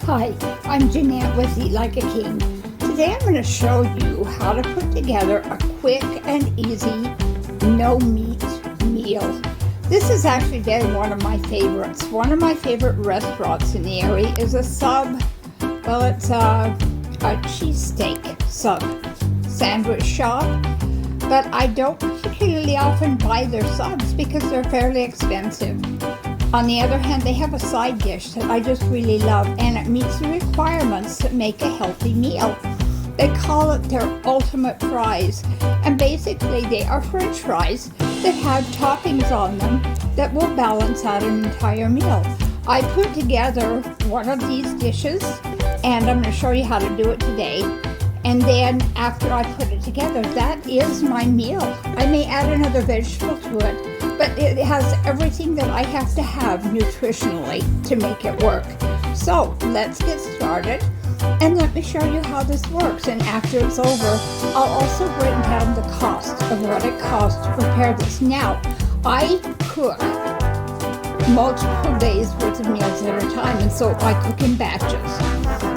Hi, I'm Jeanette with Eat Like a King. Today I'm going to show you how to put together a quick and easy no-meat meal. This is actually been one of my favorites. One of my favorite restaurants in the area is it's a Cheesesteak sub sandwich shop, but I don't particularly often buy their subs because they're fairly expensive. On the other hand, they have a side dish that I just really love, and it meets the requirements to make a healthy meal. They call it their ultimate fries, and basically they are French fries that have toppings on them that will balance out an entire meal. I put together one of these dishes, and I'm going to show you how to do it today. And then after I put it together, that is my meal. I may add another vegetable to it, but it has everything that I have to have nutritionally to make it work. So let's get started, and let me show you how this works. And after it's over, I'll also break down the cost of what it costs to prepare this. Now, I cook multiple days worth of meals at a time, and so I cook in batches.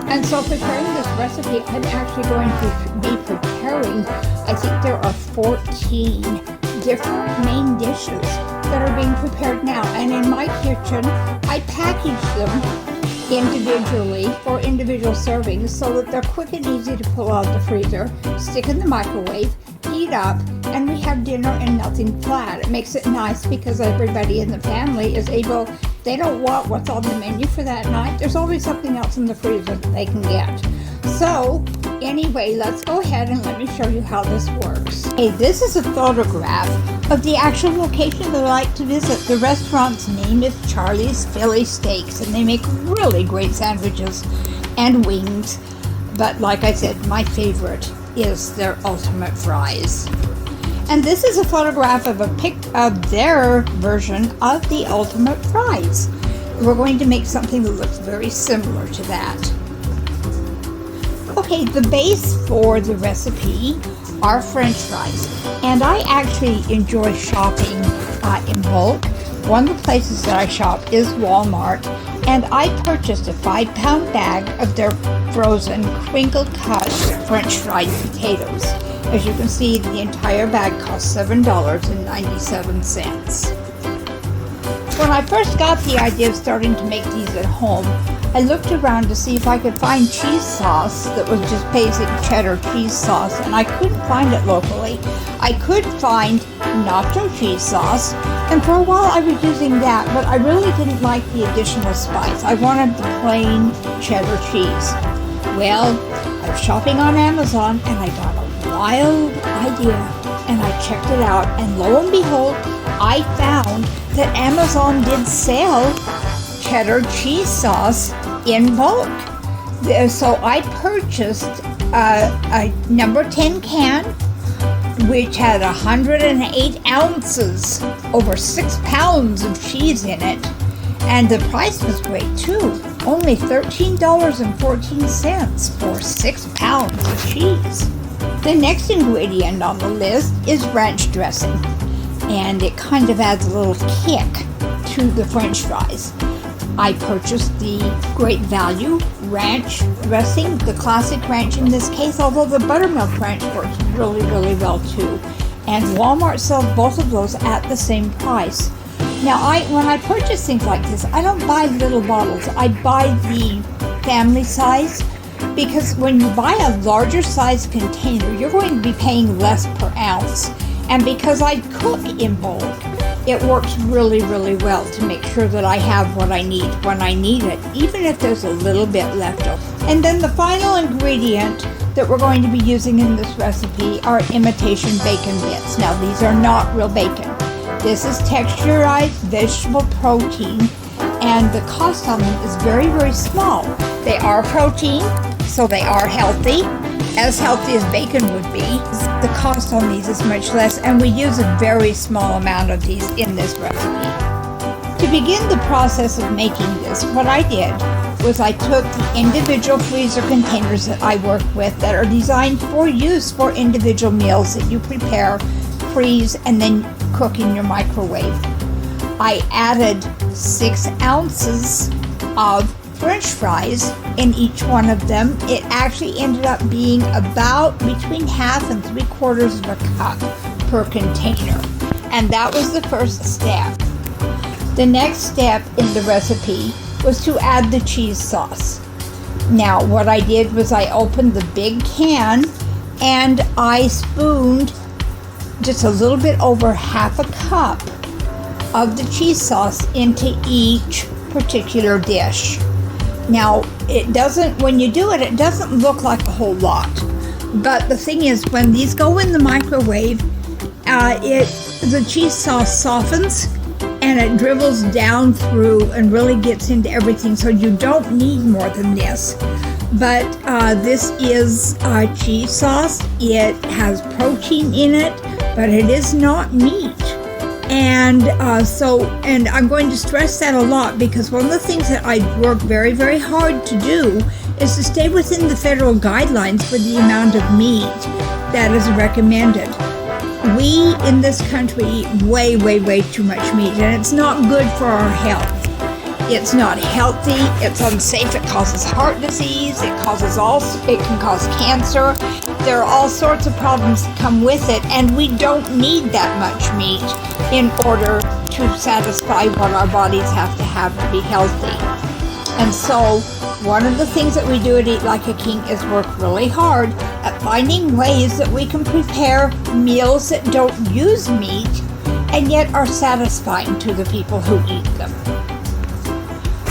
And so preparing this recipe, I'm actually going to be preparing, I think there are 14 different main dishes that are being prepared now. And in my kitchen, I package them individually for individual servings so that they're quick and easy to pull out of the freezer, stick in the microwave, heat up, and we have dinner and nothing flat. It makes it nice because everybody in the family is able, they don't want what's on the menu for that night. There's always something else in the freezer that they can get. So anyway, let's go ahead and let me show you how this works. Hey, this is a photograph of the actual location that I like to visit. The restaurant's name is Charley's Philly Steaks, and they make really great sandwiches and wings. But like I said, my favorite is their ultimate fries. And this is a photograph of a pic of their version of the ultimate fries. We're going to make something that looks very similar to that. Okay, the base for the recipe are French fries, and I actually enjoy shopping in bulk. One of the places that I shop is Walmart, and I purchased a 5-pound bag of their frozen crinkled cut French fried potatoes. As you can see, the entire bag costs $7.97. When I first got the idea of starting to make these at home, I looked around to see if I could find cheese sauce that was just basic cheddar cheese sauce, and I couldn't find it locally. I could find nacho cheese sauce, and for a while I was using that, but I really didn't like the additional spice. I wanted the plain cheddar cheese. Well, I was shopping on Amazon, and I got a wild idea, and I checked it out, and lo and behold, I found that Amazon did sell cheddar cheese sauce in bulk. So I purchased a number 10 can, which had 108 ounces, over 6 pounds of cheese in it, and the price was great too. Only $13.14 for 6 pounds of cheese. The next ingredient on the list is ranch dressing, and it kind of adds a little kick to the French fries. I purchased the Great Value ranch dressing, the classic ranch in this case, although the buttermilk ranch works really, really well too. And Walmart sells both of those at the same price. Now, when I purchase things like this, I don't buy little bottles. I buy the family size, because when you buy a larger size container, you're going to be paying less per ounce. And because I cook in bulk, it works really, really well to make sure that I have what I need when I need it, even if there's a little bit left over. And then the final ingredient that we're going to be using in this recipe are imitation bacon bits. Now, these are not real bacon. This is texturized vegetable protein, and the cost on them is very, very small. They are protein, so they are healthy as bacon would be. The cost on these is much less, and we use a very small amount of these in this recipe. To begin the process of making this, what I did was I took the individual freezer containers that I work with that are designed for use for individual meals that you prepare, freeze, and then cook in your microwave. I added 6 ounces of French fries in each one of them, it actually ended up being about between half and 3/4 of a cup per container. And that was the first step. The next step in the recipe was to add the cheese sauce. Now, what I did was I opened the big can and I spooned just a little bit over half a cup of the cheese sauce into each particular dish. Now, it doesn't, when you do it, it doesn't look like a whole lot. But the thing is, when these go in the microwave, the cheese sauce softens and it dribbles down through and really gets into everything, so you don't need more than this. But this is cheese sauce. It has protein in it, but it is not meat. And and I'm going to stress that a lot, because one of the things that I work very, very hard to do is to stay within the federal guidelines for the amount of meat that is recommended. We in this country eat way, way, way too much meat, and it's not good for our health. It's not healthy, it's unsafe, it causes heart disease, it can cause cancer. There are all sorts of problems that come with it, and we don't need that much meat in order to satisfy what our bodies have to be healthy. And so, one of the things that we do at Eat Like a King is work really hard at finding ways that we can prepare meals that don't use meat and yet are satisfying to the people who eat them.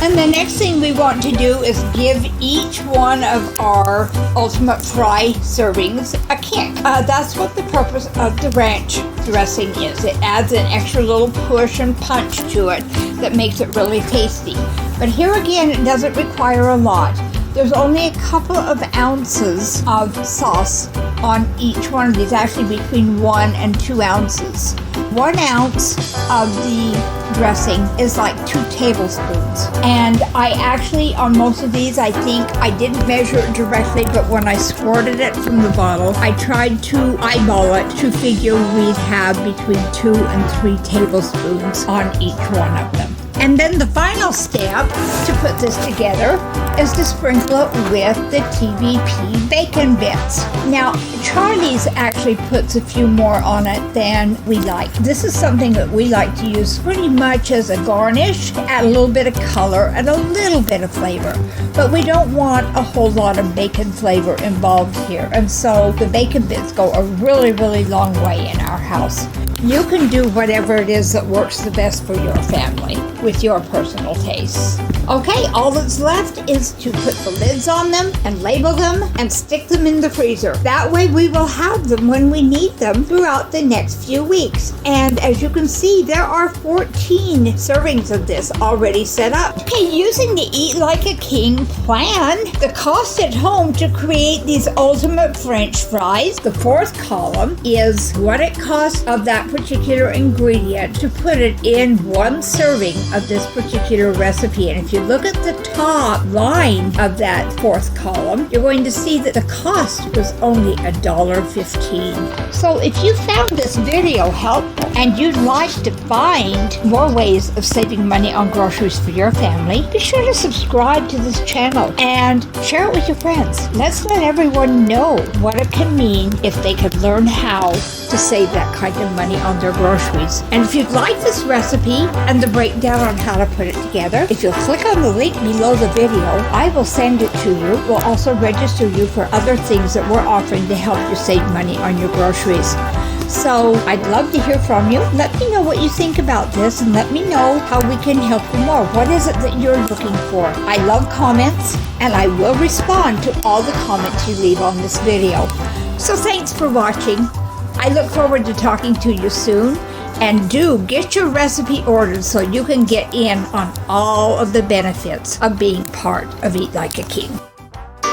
And the next thing we want to do is give each one of our ultimate fry servings a kick. That's what the purpose of the ranch dressing is. It adds an extra little push and punch to it that makes it really tasty. But here again, it doesn't require a lot. There's only a couple of ounces of sauce on each one of these, actually between 1 and 2 ounces. 1 ounce of the dressing is like 2 tablespoons. And I actually, on most of these, I think I didn't measure it directly, but when I squirted it from the bottle, I tried to eyeball it to figure we'd have between 2 and 3 tablespoons on each one of them. And then the final step to put this together is to sprinkle it with the TVP bacon bits. Now, Charley's actually puts a few more on it than we like. This is something that we like to use pretty much as a garnish, add a little bit of color and a little bit of flavor. But we don't want a whole lot of bacon flavor involved here. And so the bacon bits go a really, really long way in our house. You can do whatever it is that works the best for your family with your personal tastes. Okay, all that's left is to put the lids on them and label them and stick them in the freezer. That way we will have them when we need them throughout the next few weeks. And as you can see, there are 14 servings of this already set up. Okay, using the Eat Like a King plan, the cost at home to create these ultimate French fries, the fourth column is what it costs of that particular ingredient to put it in one serving of this particular recipe. And if you look at the top line of that fourth column, you're going to see that the cost was only $1.15. So if you found this video helpful and you'd like to find more ways of saving money on groceries for your family, be sure to subscribe to this channel and share it with your friends. Let's let everyone know what it can mean if they could learn how to save that kind of money on their groceries. And if you'd like this recipe and the breakdown on how to put it together, if you'll click on the link below the video, I will send it to you. We'll also register you for other things that we're offering to help you save money on your groceries. So I'd love to hear from you. Let me know what you think about this and let me know how we can help you more. What is it that you're looking for? I love comments and I will respond to all the comments you leave on this video. So thanks for watching. I look forward to talking to you soon, and do get your recipe ordered so you can get in on all of the benefits of being part of Eat Like a King.